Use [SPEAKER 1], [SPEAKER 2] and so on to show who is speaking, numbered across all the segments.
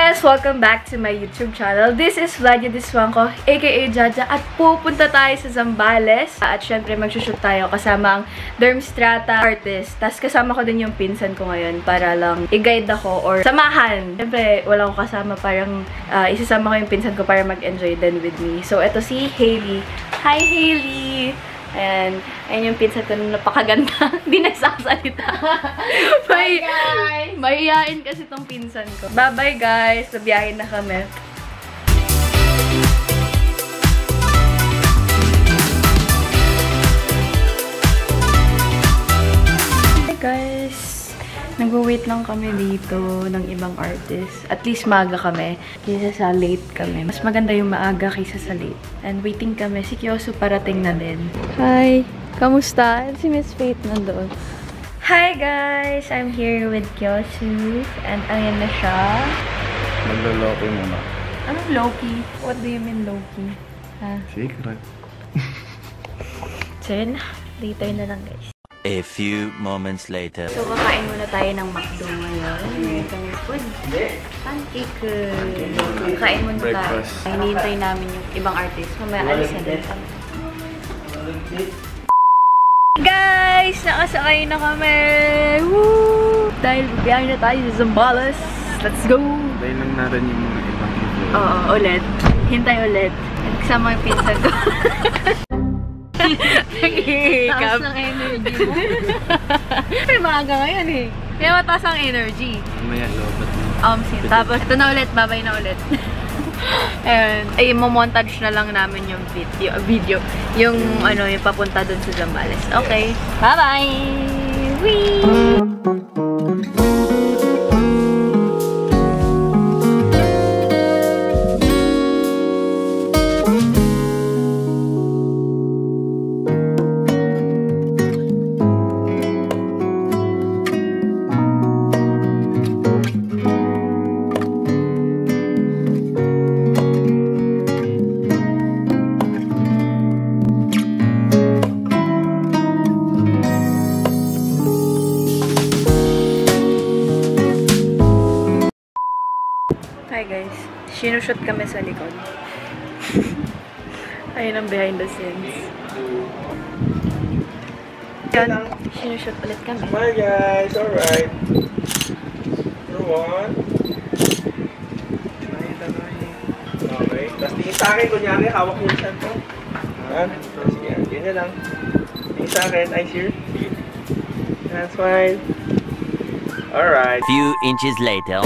[SPEAKER 1] guys! Welcome back to my YouTube channel. This is Vladia Diswangko, aka Jaja, at pupunta tayo sa Zambales. At syempre magsushoot tayo kasama ang Dermstrata artist. Tapos kasama ko din yung pinsan ko ngayon para lang i-guide ako or samahan. Syempre wala ko kasama, parang isasama ko yung pinsan ko para mag-enjoy din with me. So ito si Hailey. Hi Hailey! Ayan. Ayan yung pinsan ko na napakaganda. Hindi nagsasalita. Bye guys! Mahihain kasi tong pinsan ko. Bye-bye guys! Nabiyahin na kami. Hey guys! Nag-wait lang kami dito ng ibang artist. At least maaga kami kaysa sa late kami. Mas maganda yung maaga kaysa sa late. And waiting kami. Si Kyoso parating na din. Hi! Kamusta? Si Miss Faith nandoon. Hi guys! I'm here with Kyoso. And ayan na siya.
[SPEAKER 2] Maglo-Loki muna.
[SPEAKER 1] Anong Loki? What do you mean Loki?
[SPEAKER 2] Secret.
[SPEAKER 1] So yun, later na lang guys.
[SPEAKER 3] A few moments later.
[SPEAKER 1] So, kakain muna tayo ng McDo ngayon. Meron kami food. Pancake. Kakain muna tayo. Hinihintay namin yung ibang artist. Mamaya alis na din kami. Guys! Nakasakay na kami! Woo! Dahil bibiyahin na tayo sa Zambales. Let's go!
[SPEAKER 2] Dahil lang natin yung mga ibang video.
[SPEAKER 1] Oo, ulit. Hintay ulit. Kasama yung pinsan ko. Taas ng energy mo. Pero maaga ngayon eh. Kaya mataas ang energy.
[SPEAKER 2] Mamaya lobat mo.
[SPEAKER 1] Tapos ito na ulit, babay na ulit. And ay mo-montage na lang namin yung video. Yung ano, yung papunta dun sa Zambales. Okay. Bye-bye! Whee! Hi guys, sinushoot kami sa likod. Ayun ang behind the scenes. Yan, sinushoot ulit kami.
[SPEAKER 2] Hi guys, alright. One. Okay, tapos tingin sa akin, kunyari, hawak mo yung cellphone. Yan, sige, yun na lang. Tingin sa akin, eyes here. Sige. That's fine. Alright.
[SPEAKER 3] Few inches later.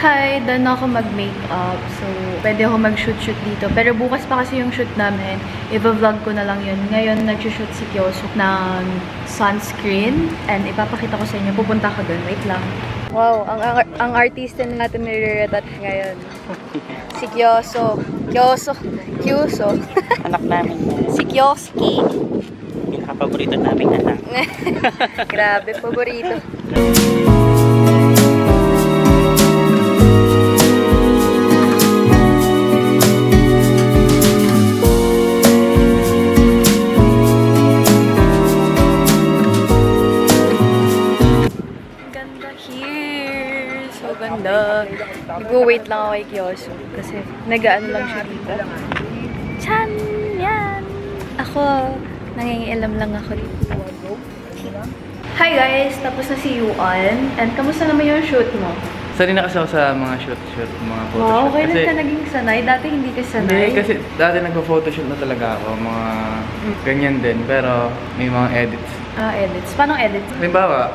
[SPEAKER 1] Hi, doon ako mag-makeup. So, pwede ako mag-shoot dito. Pero bukas pa kasi yung shoot namin. I-vlog ko na lang yun. Ngayon, nag-shoot si Kyoso ng sunscreen. And ipapakita ko sa inyo. Pupunta ko doon. Wait lang. Wow, ang artista na natin nire-retouch ngayon. Si Kyoso. Kyoso.
[SPEAKER 4] Anak namin.
[SPEAKER 1] Si Kyoski.
[SPEAKER 4] Pinaka-paborito namin anak.
[SPEAKER 1] Grabe, paborito. Ganda. Nag-wait lang ako kay Kyoso kasi nag-ano lang siya dito. Chan! Yan! Ako, nangingialam lang ako dito. Hi guys! Tapos na si Yuan. And kamusta naman yung shoot mo?
[SPEAKER 2] Sanay na kasi ako sa mga shoot, mga photoshoot.
[SPEAKER 1] Wow, okay
[SPEAKER 2] kasi,
[SPEAKER 1] na ka naging sanay. Dati hindi ka sanay.
[SPEAKER 2] Hindi, kasi dati nagpo-photoshoot na talaga ako. Mga ganyan din, pero may mga edits.
[SPEAKER 1] Edits. Paano edits?
[SPEAKER 2] Halimbawa,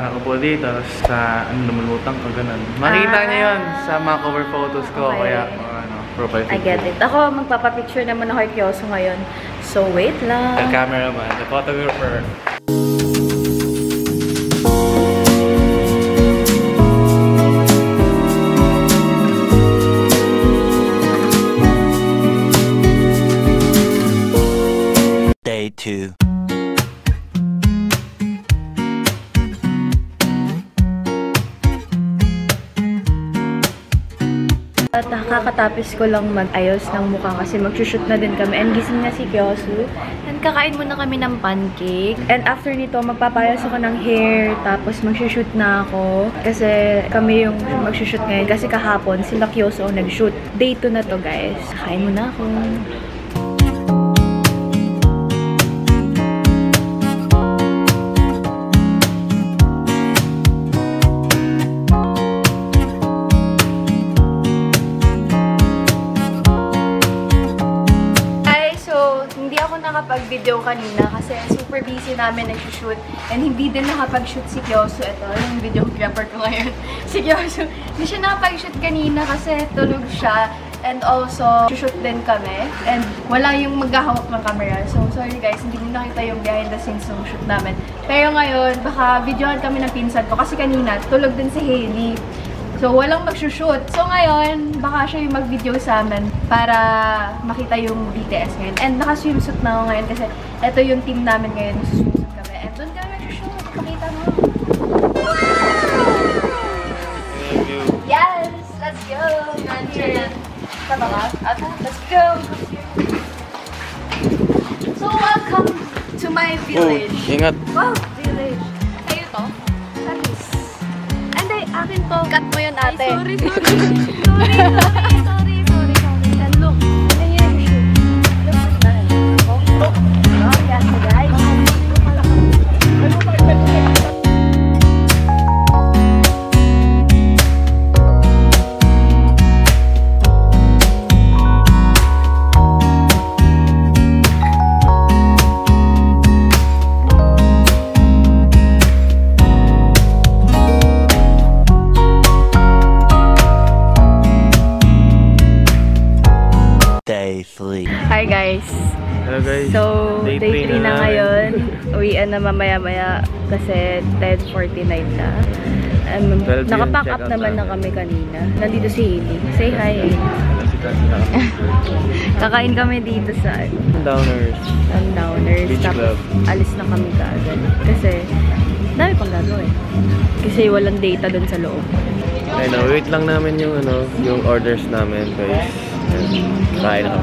[SPEAKER 2] nakupo dito sa lumulutang ko, ganun. Makikita niyo yun sa mga cover photos ko,
[SPEAKER 1] okay.
[SPEAKER 2] Kaya profile picture.
[SPEAKER 1] I get it. Ako, magpapapicture naman ako kay Kyoso ngayon. So, wait lang.
[SPEAKER 2] The cameraman, the photographer.
[SPEAKER 3] Day 2.
[SPEAKER 1] At kakatapos ko lang mag-ayos ng mukha kasi mag-shoot na din kami. And gising na si Kyosu. And kakain muna kami ng pancake. And after nito, magpapayos ako ng hair. Tapos mag-shoot na ako. Kasi kami yung mag-shoot ngayon. Kasi kahapon, sila Kyosu ang nag-shoot. Day 2 na to, guys. Kakain muna ako. Nakapag-video kanina kasi super busy namin nag-shoot and hindi din nakapag-shoot si Kyosu. Ito, yung videographer ko ngayon. Si Kyosu, hindi siya nakapag-shoot kanina kasi tulog siya and also shoot din kami and wala yung maghahawak ng camera. So, sorry guys, hindi ko nakita yung behind the scenes ng shoot namin. Pero ngayon, baka videohan kami ng pinsan ko kasi kanina tulog din si Hailey. So, walang mag-shoot. So, ngayon, baka siya yung mag-video sa amin para makita yung BTS ngayon. And naka-swimsuit na ako ngayon kasi ito yung team namin ngayon. Swimsuit kami. And doon kami mag-shoot. Pakita mo. Yes! Let's go! Tama ka? Let's go! So, welcome to my village.
[SPEAKER 2] Ingat!
[SPEAKER 1] Wow! Village. Sa'yo to? Samis. Akin to. Cut mo yun, ate. Ay, sorry. And look. Ano yan? Look at that. Oh, yes, guys.
[SPEAKER 3] Day 3.
[SPEAKER 1] Hi guys.
[SPEAKER 2] Hello guys.
[SPEAKER 1] So, day 3 na ngayon. Uwian na mamaya-maya kasi 10:49 na. Nakapack up naman na kami kanina. Nandito si Hailey. Say hi, Hailey. Kakain kami dito sa Sundowners.
[SPEAKER 2] Beach
[SPEAKER 1] Tapos,
[SPEAKER 2] Club.
[SPEAKER 1] alis na kami kaagad. Kasi, dami pang gagawin. Kasi walang data dun sa loob.
[SPEAKER 2] Ay no, wait lang namin yung yung orders namin guys. Kain ako.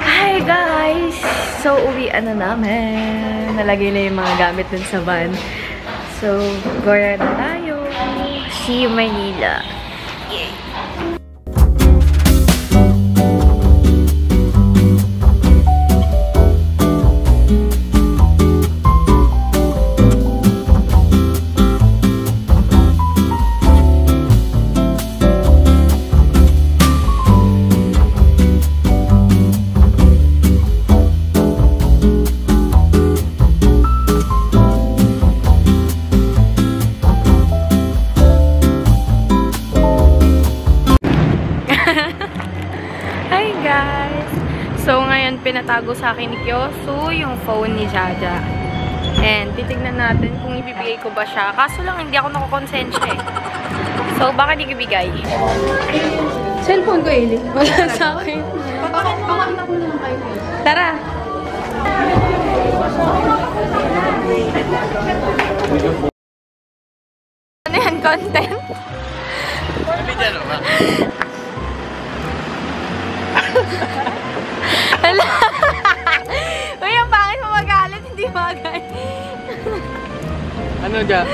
[SPEAKER 1] Hi guys! So, uwian na namin. Nalagay na yung mga gamit dun sa van. So, gora na tayo. See you, Manila. Yay! Hi guys! So ngayon pinatago sa akin ni Kyosu yung phone ni Jaja. And titignan natin kung ibibigay ko ba siya. Kaso lang hindi ako nakakonsensya eh. So baka di ibigay. Cellphone ko Eli. Wala sa akin. Pakakita ko lang kayo. Tara! Ano yan? Content? Hala! Uy, ang pangit mo magalit, hindi magay.
[SPEAKER 2] Ano dyan?